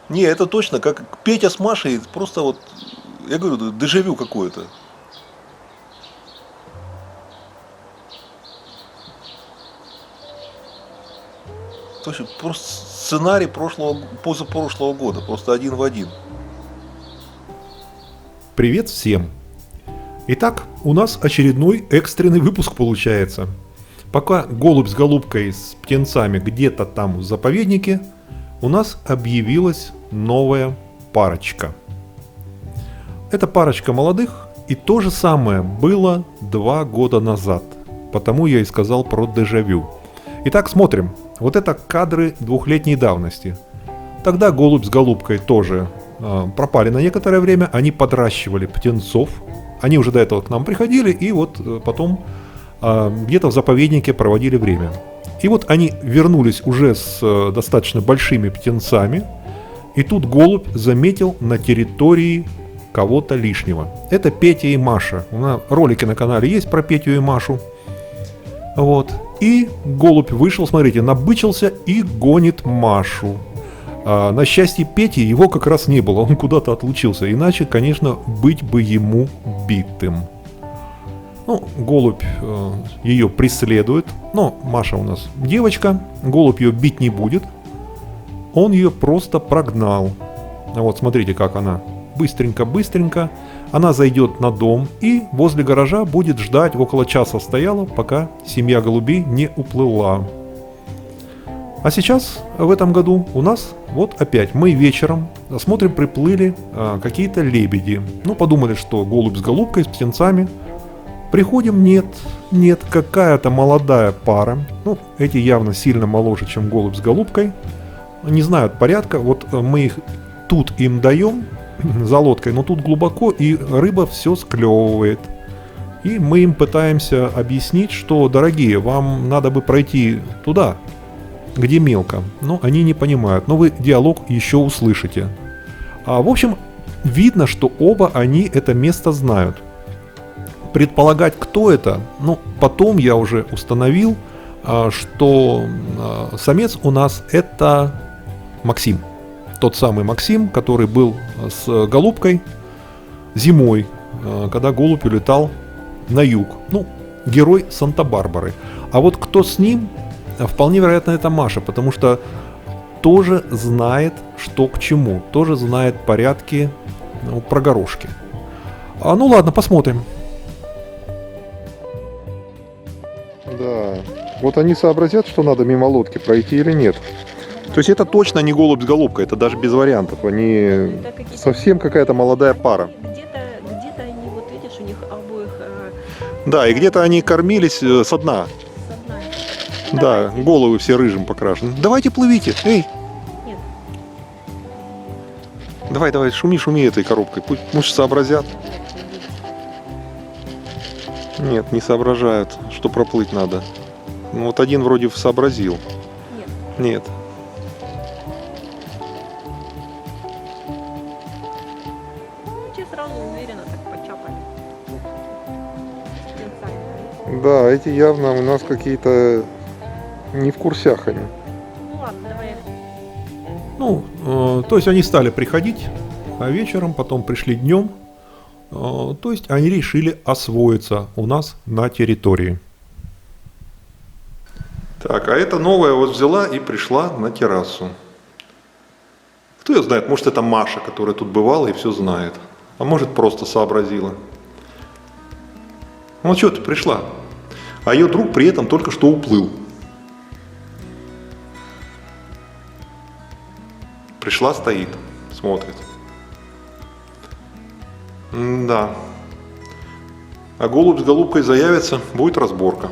Не, это точно, как Петя с Машей, просто вот, я говорю, дежавю какое-то. Точно, просто сценарий позапрошлого года, просто один в один. Привет всем! Итак, у нас очередной экстренный выпуск получается. Пока голубь с голубкой с птенцами где-то там в заповеднике, у нас объявилась новая парочка. Это парочка молодых, и то же самое было 2 года назад. Потому я и сказал про дежавю. Итак, смотрим. Вот это кадры 2-летней давности. Тогда голубь с голубкой тоже пропали на некоторое время. Они подращивали птенцов. Они уже до этого к нам приходили и вот потом где-то в заповеднике проводили время. И вот они вернулись уже с достаточно большими птенцами. И тут голубь заметил на территории кого-то лишнего. Это Петя и Маша. У нас ролики на канале есть про Петю и Машу. Вот. И голубь вышел, смотрите, набычился и гонит Машу. На счастье Пети его как раз не было, он куда-то отлучился. Иначе, конечно, быть бы ему битым. Ну, голубь ее преследует. Но Маша у нас девочка, голубь ее бить не будет. Он ее просто прогнал. Вот, смотрите, как она. Быстренько-быстренько. Она зайдет на дом и возле гаража будет ждать, около часа стояла, пока семья голубей не уплыла. А сейчас, в этом году, у нас вот опять мы вечером смотрим, приплыли какие-то лебеди. Ну, подумали, что голубь с голубкой, с птенцами. Приходим, нет, какая-то молодая пара. Ну, эти явно сильно моложе, чем голубь с голубкой. Не знают порядка, вот мы их тут им даем за лодкой, но тут глубоко, и рыба все склевывает. И мы им пытаемся объяснить, что, дорогие, вам надо бы пройти туда, где мелко. Но они не понимают, но вы диалог еще услышите. В общем, видно, что оба они это место знают. Предполагать, кто это, ну, потом я уже установил, что самец у нас это Максим. Тот самый Максим, который был с голубкой зимой, когда голубь улетал на юг. Ну, герой Санта-Барбары. А вот кто с ним, вполне вероятно, это Маша, потому что тоже знает, что к чему. Тоже знает порядки про горошки. Ну ладно, посмотрим. Да, вот они сообразят, что надо мимо лодки пройти или нет. То есть это точно не голубь с голубкой, это даже без вариантов. Они совсем какая-то молодая пара. Где-то они, вот видишь, у них обоих Да, и где-то они кормились со дна. со дна. Да, головы все рыжим покрашены. Давайте плывите, эй! Нет. Давай, шуми этой коробкой, пусть сообразят. Нет, не соображают, что проплыть надо. Ну вот один вроде сообразил. Нет. Ну, те сразу уверенно так почапали. С птенцами. Да, эти явно у нас какие-то не в курсях они. Ну ладно, давай. Ну, то есть они стали приходить вечером, потом пришли днем. То есть они решили освоиться у нас на территории. Так, а эта новая вот взяла и пришла на террасу. Кто ее знает, может это Маша, которая тут бывала и все знает. А может просто сообразила. Ну что ты пришла? А ее друг при этом только что уплыл. Пришла, стоит, смотрит. Да. А голубь с голубкой заявится, будет разборка.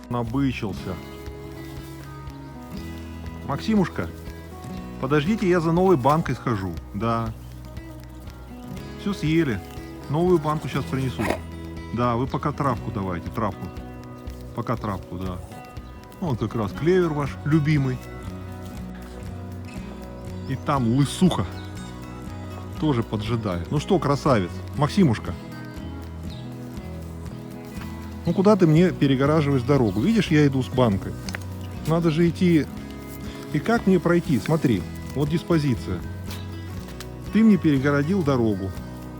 Набычился. Максимушка, подождите, я за новой банкой схожу. Да. Все съели. Новую банку сейчас принесу. Да, вы пока травку давайте, травку. Пока травку, да. Вот как раз клевер ваш любимый. И там лысуха тоже поджидает. Ну что, красавец, Максимушка. Ну куда ты мне перегораживаешь дорогу? Видишь, я иду с банкой. Надо же идти И как мне пройти? Смотри, вот диспозиция. Ты мне перегородил дорогу.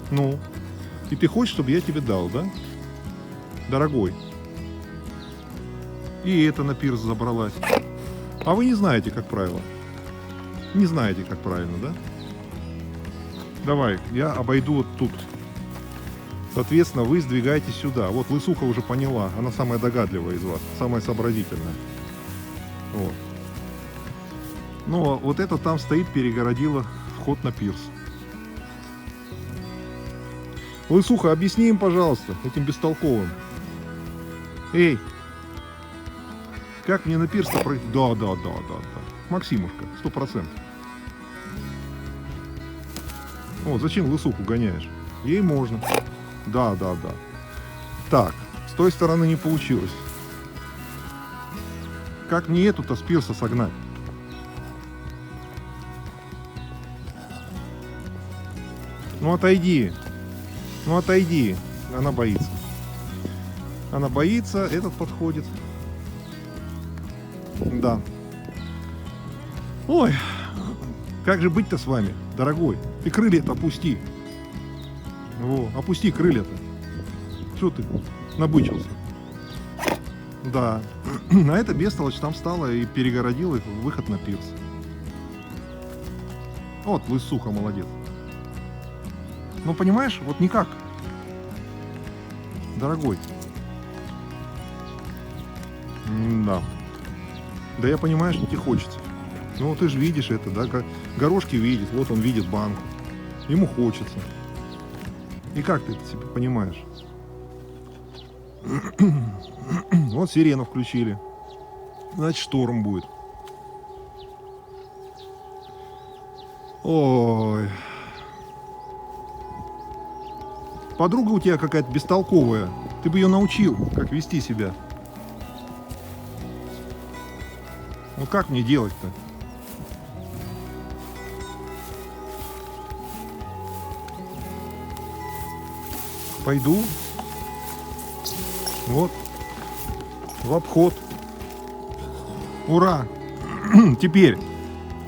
Ну, и ты хочешь, чтобы я тебе дал, да? Дорогой. И это на пирс забралась. А вы не знаете, как правило. Не знаете, как правильно, да? Давай, я обойду вот тут. Соответственно, вы сдвигаетесь сюда. Вот лысуха уже поняла. Она самая догадливая из вас. Самая сообразительная. Вот. Но вот это там стоит, перегородила вход на пирс. Лысуха, объясни им, пожалуйста, этим бестолковым. Эй, как мне на пирс-то пройти? Да. Максимушка, 100%. О, зачем лысуху гоняешь? Ей можно. Да. Так, с той стороны не получилось. Как мне эту-то с пирса согнать? Ну отойди. Она боится. Она боится, этот подходит. Да. Ой, как же быть-то с вами, дорогой? Ты крылья-то опусти. Во, опусти крылья-то. Что ты набычился? Да. А эта бестолочь там встала и перегородила выход на пирс. Вот, лысуха, молодец. Ну, понимаешь, вот никак. Дорогой. Да. Да я понимаю, что тебе хочется. Ну, ты же видишь это, да? Горошки видит, вот он видит банку. Ему хочется. И как ты это себе понимаешь? Вот сирену включили. Значит, шторм будет. Ой. Подруга у тебя какая-то бестолковая. Ты бы ее научил, как вести себя. Ну как мне делать-то? Пойду. Вот. В обход. Ура! Теперь.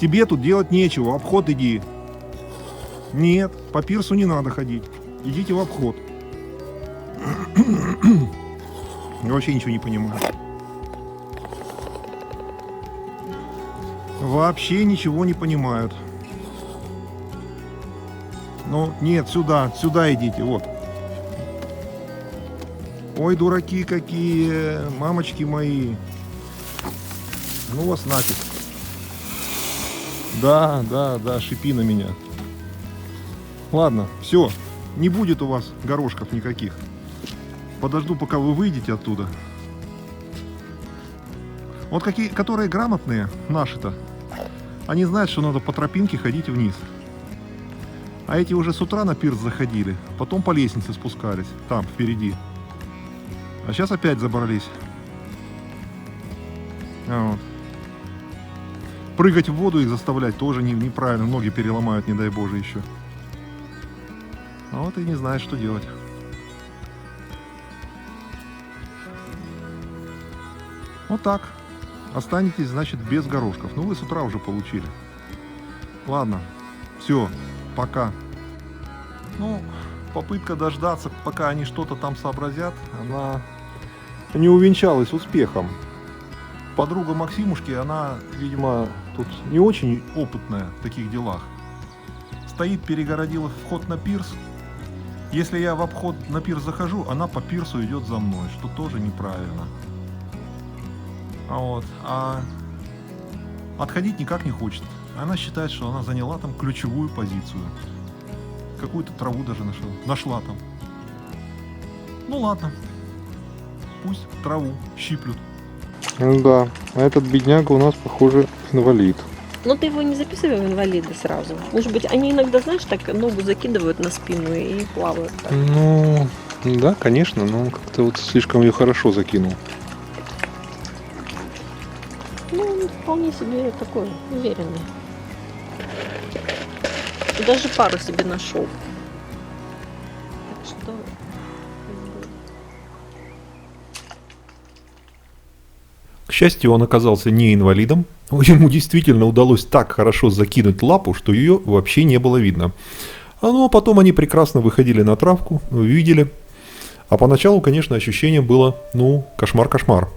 Тебе тут делать нечего. В обход иди. Нет, по пирсу не надо ходить. Идите в обход. Я вообще ничего не понимаю. Вообще ничего не понимают. Ну, нет, сюда идите, вот. Ой, дураки какие, мамочки мои. Ну вас нафиг. Да, шипи на меня. Ладно, все, не будет у вас горошков никаких. Подожду, пока вы выйдете оттуда. Вот какие, которые грамотные, наши-то, они знают, что надо по тропинке ходить вниз. А эти уже с утра на пирс заходили, потом по лестнице спускались, там, впереди. А сейчас опять забрались. Вот. Прыгать в воду их заставлять тоже неправильно, ноги переломают, не дай боже, еще. А вот и не знаешь, что делать. Вот так. Останетесь, значит, без горошков. Ну, вы с утра уже получили. Ладно. Все. Пока. Ну, попытка дождаться, пока они что-то там сообразят, она не увенчалась успехом. Подруга Максимушки, она, видимо, тут не очень опытная в таких делах. Стоит, перегородила вход на пирс. Если я в обход на пирс захожу, она по пирсу идет за мной, что тоже неправильно. А отходить никак не хочет. Она считает, что она заняла там ключевую позицию. Какую-то траву даже нашла там. Ну ладно. Пусть траву щиплют. Да, а этот бедняга у нас, похоже, инвалид. Но ты его не записывай в инвалиды сразу. Может быть, они иногда, знаешь, так ногу закидывают на спину и плавают так. Ну, да, конечно, но он как-то вот слишком ее хорошо закинул. Ну, он вполне себе такой уверенный. И даже пару себе нашел. Так что... К счастью, он оказался не инвалидом, Ему действительно удалось так хорошо закинуть лапу, что ее вообще не было видно. Ну а потом они прекрасно выходили на травку, видели. А поначалу, конечно, ощущение было, ну, кошмар-кошмар.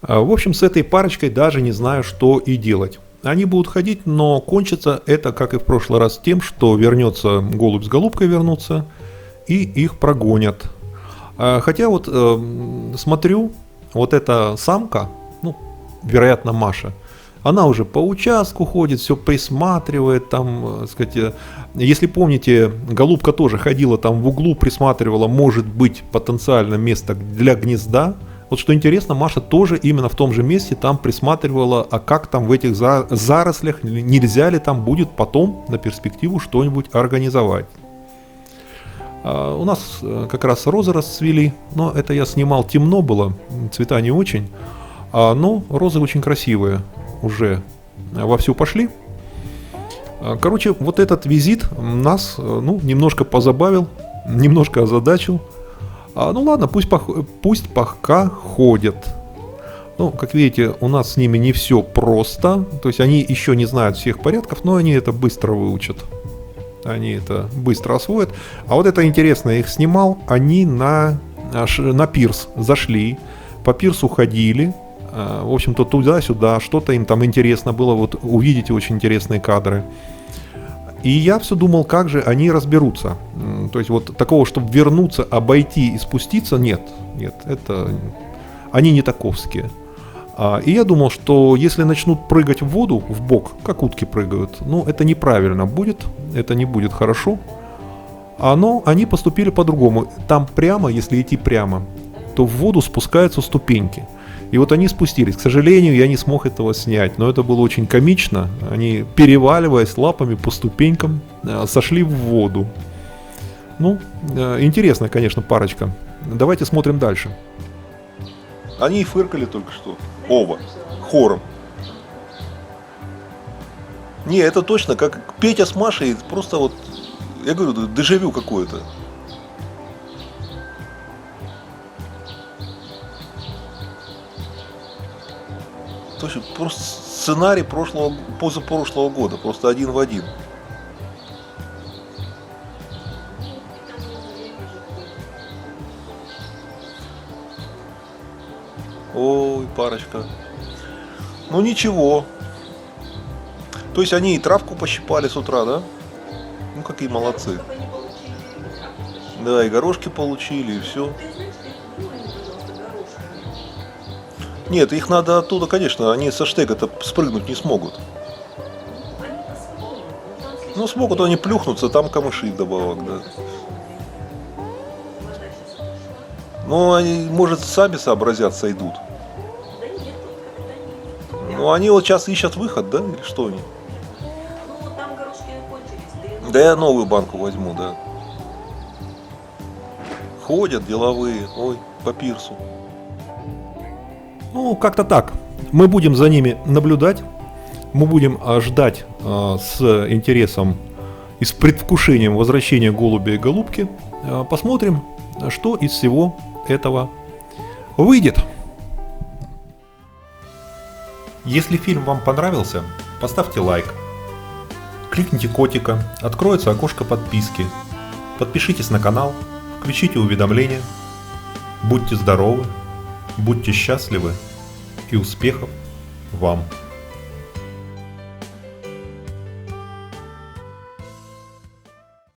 В общем, с этой парочкой даже не знаю, что и делать. Они будут ходить, но кончится это, как и в прошлый раз, тем, что вернется голубь с голубкой вернутся и их прогонят. Хотя вот смотрю, вот эта самка, ну, вероятно, Маша, она уже по участку ходит, все присматривает, там, сказать, если помните, голубка тоже ходила там в углу, присматривала, может быть, потенциально место для гнезда. Вот что интересно, Маша тоже именно в том же месте там присматривала, а как там в этих зарослях, нельзя ли там будет потом на перспективу что-нибудь организовать. У нас как раз розы расцвели, но это я снимал, темно было, цвета не очень, но розы очень красивые, уже вовсю пошли. Короче, вот этот визит нас, ну, немножко позабавил, немножко озадачил. Ну ладно, пусть пока ходят. Ну, как видите, у нас с ними не все просто. То есть они еще не знают всех порядков, но они это быстро выучат. Они это быстро освоят. А вот это интересно, я их снимал. Они на пирс зашли, по пирсу ходили. В общем-то, туда-сюда, что-то им там интересно было. Вот увидите очень интересные кадры. И я все думал, как же они разберутся. То есть вот такого, чтобы вернуться, обойти и спуститься, нет, это они не таковские. И я думал, что если начнут прыгать в воду, в бок, как утки прыгают, ну это неправильно будет, это не будет хорошо. Но они поступили по-другому. Там прямо, если идти прямо, то в воду спускаются ступеньки. И вот они спустились. К сожалению, я не смог этого снять, но это было очень комично. Они, переваливаясь лапами по ступенькам, сошли в воду. Ну, интересная, конечно, парочка. Давайте смотрим дальше. Они и фыркали только что. Оба. Хором. Не, это точно, как Петя с Машей, просто вот, я говорю, дежавю какое-то. Точно, просто сценарий позапрошлого года, просто один в один. Ой, парочка. Ну ничего. То есть они и травку пощипали с утра, да? Ну какие молодцы. Да, и горошки получили, и все. Нет, их надо оттуда, конечно, они со штега-то спрыгнуть не смогут. Ну, смогут они плюхнуться, там камыши вдобавок, да. Ну, они, может, сами сообразят, сойдут. Ну, они вот сейчас ищут выход, да, или что они? Да я новую банку возьму, да. Ходят деловые, ой, по пирсу. Ну, как-то так. Мы будем за ними наблюдать. Мы будем ждать с интересом и с предвкушением возвращения голубя и голубки. Посмотрим, что из всего этого выйдет. Если фильм вам понравился, поставьте лайк. Кликните котика, откроется окошко подписки. Подпишитесь на канал, включите уведомления. Будьте здоровы, будьте счастливы и успехов вам!